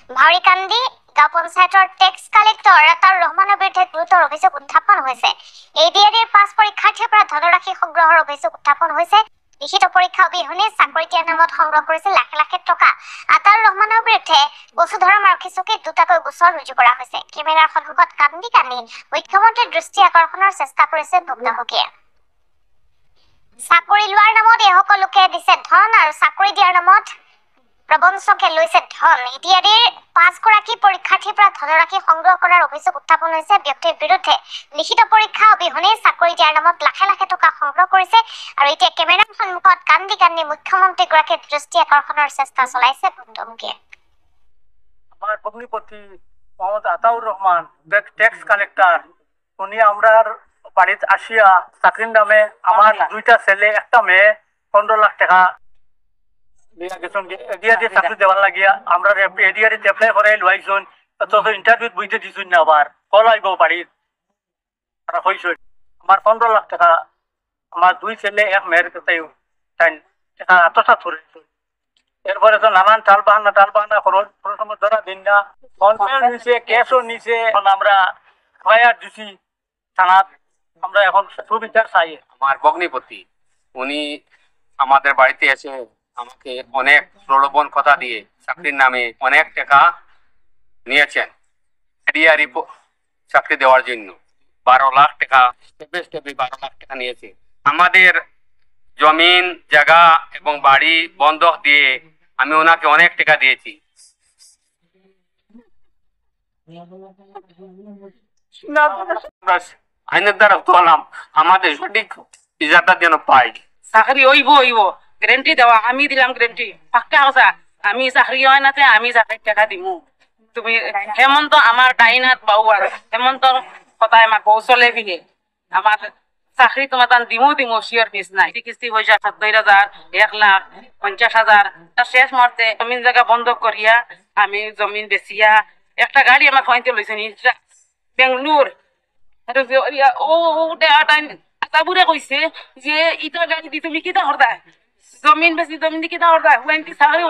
ভাউৰিকান্দি গাঁও পঞ্চায়তৰ text collector Ataur ৰহমানৰ বিৰুদ্ধে গুৰুতৰ অভিযোগ উত্থাপন হৈছে। এডিআৰইৰ 5 পৰীক্ষাৰ্থীৰ পৰা ধনৰাশি সংগ্ৰহৰ অভিযোগ উত্থাপন হৈছে। লিখিত পৰীক্ষা অবিহনে চাকৰি দিয়াৰ নামত সংগ্ৰহ কৰিছে লাখ লাখ টকা। আতাউৰ ৰহমানৰ বিৰুদ্ধে বসুধৰা আৰক্ষী চকীত দুটাকৈ গোচৰ ৰুজু কৰা হৈছে। কেমেৰাৰ সন্মুখত কান্দি কান্দি মুখ্যমন্ত্ৰীৰ দৃষ্টি আকৰ্ষণৰ চেষ্টা কৰিছে ভুক্তভোগীয়ে। চাকৰি লোৱাৰ নামত এই সকলোকে দিছে ধন আৰু চাকৰি দিয়াৰ নামত প্ৰবঞ্চকে লৈছে ধন। এডিআৰইৰ 5গৰাকী পৰীক্ষাৰ্থীৰ পৰা ধনৰাশি সংগ্ৰহ কৰাৰ অভিযোগ উত্থাপন হৈছে। ব্যক্তিৰ বিৰুদ্ধে লিখিত পৰীক্ষা অবিহনে চাকৰি দিয়াৰ নামত লাখ লাখ টকা সংগ্ৰহ কৰিছে আৰু এতিয়া কেমেৰাৰ সন্মুখত কান্দি কান্দি মুখ্যমন্ত্ৰীগৰাকীৰ দৃষ্টি আকৰ্ষণৰ চেষ্টা চলাইছে ভুক্তভোগীয়ে। আমার ভগ্নিপতি মোহাম্মদ আতাউর রহমান ট্যাক্স কালেক্টর, উনি আমরার বাড়িতে আসিয়া চাকরির নামে আমার দুইটা ছেলে একটা মেয়ে 15 লাখ টাকা এডিআরই চাকরি দেওয়ার লাগিয়া আমরা এডিআরই এপ্লাই করে লাইছুন, অথচ ইন্টারভিউ বুঝতে দিছুন না। আবার কল আইব বাড়ির তারা হয়েছে আমার 15 লাখ টাকা আমার দুই ছেলে এক মেয়ের কাছে টাকা আত্মসাৎ করেছে। এরপরে তো নানান টাল বাহানা খরচ ধরা দিন না, ফোন নিচে ক্যাশও নিচে। এখন আমরা এফআইআর দিছি থানাত, আমরা এখন সুবিচার চাই। আমার ভগ্নিপতি উনি আমাদের বাড়িতে এসে আমাকে অনেক প্রলোভন কথা দিয়ে চাকরির নামে অনেক টাকা নিয়েছেন। এডিআরই চাকরি দেওয়ার জন্য 12 লাখ টাকা, স্টেপে 12 লাখ টাকা নিয়েছে। আমাদের জমিন জায়গা এবং বাড়ি বন্ধক দিয়ে আমি ওনাকে অনেক টাকা দিয়েছি। আইনের দ্বারা তোলাম আমাদের সঠিক ইজাটা যেন পাই। চাকরি হইব গ্যারান্টি দেওয়া, আমি দিলাম গ্যারান্টি পাক্কা কথা। আমি চাকরি হয় নাতে আমি চাকরির টাকা দিমু। তুমি হেমন্ত আমার ডাইন হাত বাউ আর হেমন্তর কথা আমার বউ চলে ফিরে আমার চাকরি তোমার তান দিমু শিওর পিস নাই। কিস্তি পয়সা 70,000, 1 লাখ 50,000 তার শেষ মুহূর্তে জমিন জায়গা বন্ধ করিয়া আমি জমিন বেচিয়া একটা গাড়ি আমার ফাইতে লইছে বেঙ্গলোর। তাবুরে কইছে যে ইটা গাড়ি দি তুমি কিতা করতা, জমিন বেশি জমিন দি কিতা করতা, চাকরি